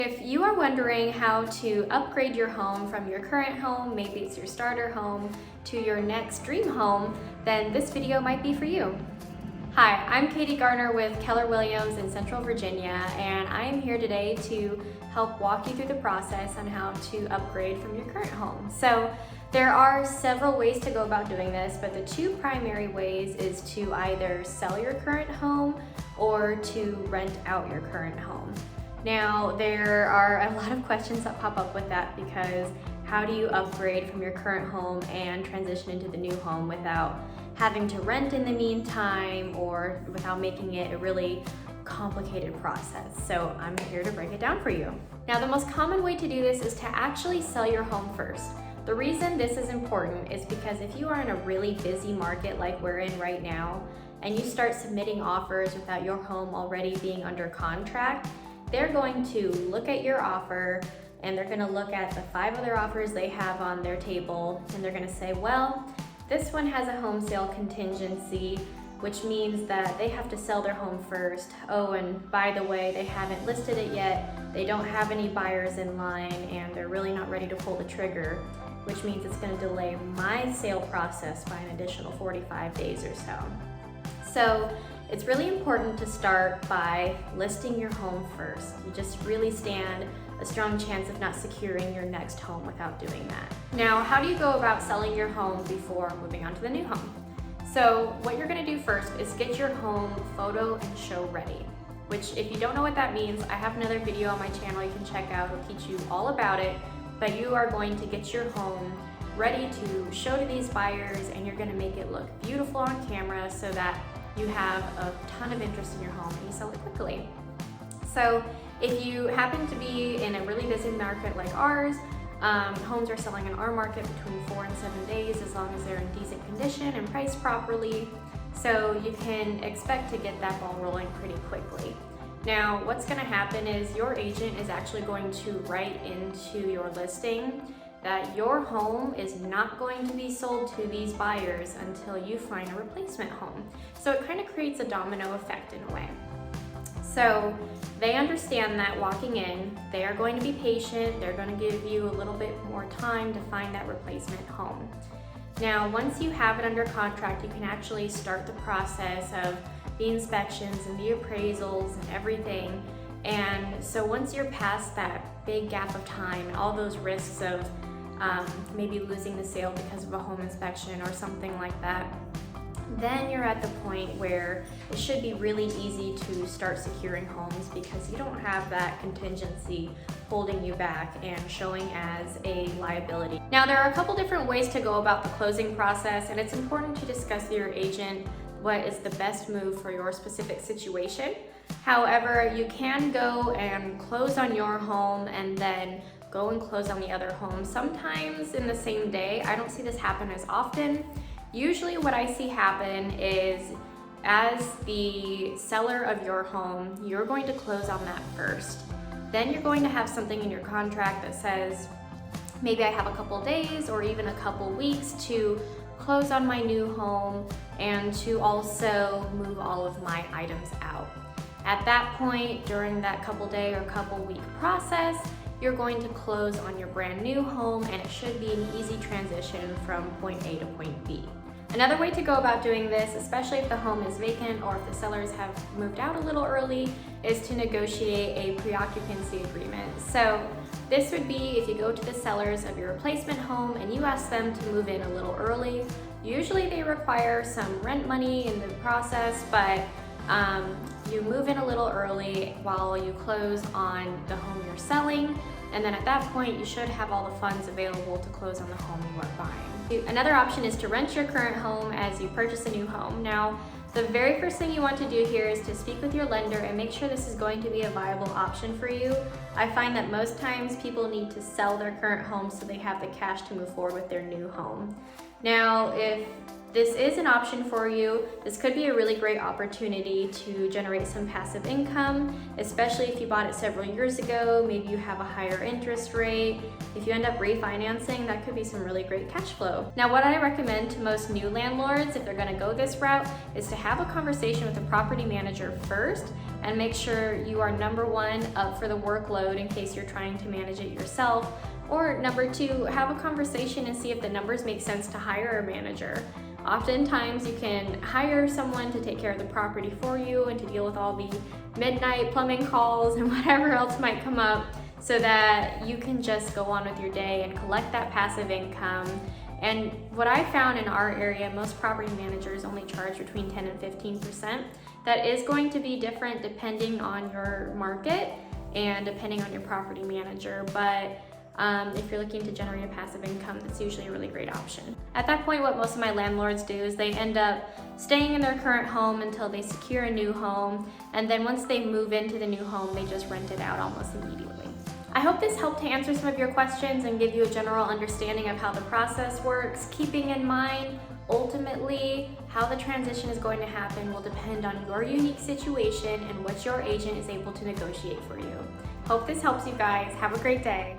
If you are wondering how to upgrade your home from your current home, maybe it's your starter home, to your next dream home, then this video might be for you. Hi, I'm Katie Garner with Keller Williams in Central Virginia, and I am here today to help walk you through the process on how to upgrade from your current home. So there are several ways to go about doing this, but the two primary ways is to either sell your current home or to rent out your current home. Now, there are a lot of questions that pop up with that because how do you upgrade from your current home and transition into the new home without having to rent in the meantime or without making it a really complicated process? So I'm here to break it down for you. Now, the most common way to do this is to actually sell your home first. The reason this is important is because if you are in a really busy market like we're in right now, and you start submitting offers without your home already being under contract, they're going to look at your offer and they're gonna look at the 5 other offers they have on their table, and they're gonna say, well, this one has a home sale contingency, which means that they have to sell their home first. Oh, and by the way, they haven't listed it yet, they don't have any buyers in line, and they're really not ready to pull the trigger, which means it's gonna delay my sale process by an additional 45 days or so. So it's really important to start by listing your home first. You just really stand a strong chance of not securing your next home without doing that. Now, how do you go about selling your home before moving on to the new home? So what you're gonna do first is get your home photo and show ready, which if you don't know what that means, I have another video on my channel you can check out. It'll teach you all about it, but you are going to get your home ready to show to these buyers, and you're gonna make it look beautiful on camera so that you have a ton of interest in your home and you sell it quickly. So if you happen to be in a really busy market like ours, homes are selling in our market between 4 and 7 days as long as they're in decent condition and priced properly. So you can expect to get that ball rolling pretty quickly. Now, what's gonna happen is your agent is actually going to write into your listing that your home is not going to be sold to these buyers until you find a replacement home. So it kind of creates a domino effect in a way. So they understand that walking in, they are going to be patient, they're going to give you a little bit more time to find that replacement home. Now, once you have it under contract, you can actually start the process of the inspections and the appraisals and everything. And so once you're past that big gap of time and all those risks of maybe losing the sale because of a home inspection or something like that, then you're at the point where it should be really easy to start securing homes because you don't have that contingency holding you back and showing as a liability. Now, there are a couple different ways to go about the closing process, and it's important to discuss with your agent what is the best move for your specific situation. However, you can go and close on your home and then go and close on the other home, sometimes in the same day. I don't see this happen as often. Usually what I see happen is as the seller of your home, you're going to close on that first. Then you're going to have something in your contract that says, maybe I have a couple days or even a couple weeks to close on my new home and to also move all of my items out. At that point, during that couple day or couple week process, you're going to close on your brand new home, and it should be an easy transition from point A to point B. Another way to go about doing this, especially if the home is vacant or if the sellers have moved out a little early, is to negotiate a pre-occupancy agreement. So this would be if you go to the sellers of your replacement home and you ask them to move in a little early. Usually they require some rent money in the process, but you move in a little early while you close on the home you're selling, and then at that point you should have all the funds available to close on the home you are buying. Another option is to rent your current home as you purchase a new home. Now, the very first thing you want to do here is to speak with your lender and make sure this is going to be a viable option for you. I find that most times people need to sell their current home so they have the cash to move forward with their new home. Now, if this is an option for you, this could be a really great opportunity to generate some passive income, especially if you bought it several years ago. Maybe you have a higher interest rate. If you end up refinancing, that could be some really great cash flow. Now, what I recommend to most new landlords, if they're gonna go this route, is to have a conversation with the property manager first and make sure you are number one, up for the workload in case you're trying to manage it yourself, or number two, have a conversation and see if the numbers make sense to hire a manager. Oftentimes you can hire someone to take care of the property for you and to deal with all the midnight plumbing calls and whatever else might come up, so that you can just go on with your day and collect that passive income. And what I found in our area, most property managers only charge between 10 and 15%. That is going to be different depending on your market and depending on your property manager, but if you're looking to generate a passive income, that's usually a really great option. At that point, what most of my landlords do is they end up staying in their current home until they secure a new home, and then once they move into the new home, they just rent it out almost immediately. I hope this helped to answer some of your questions and give you a general understanding of how the process works, keeping in mind ultimately how the transition is going to happen will depend on your unique situation and what your agent is able to negotiate for you. Hope this helps you guys. Have a great day.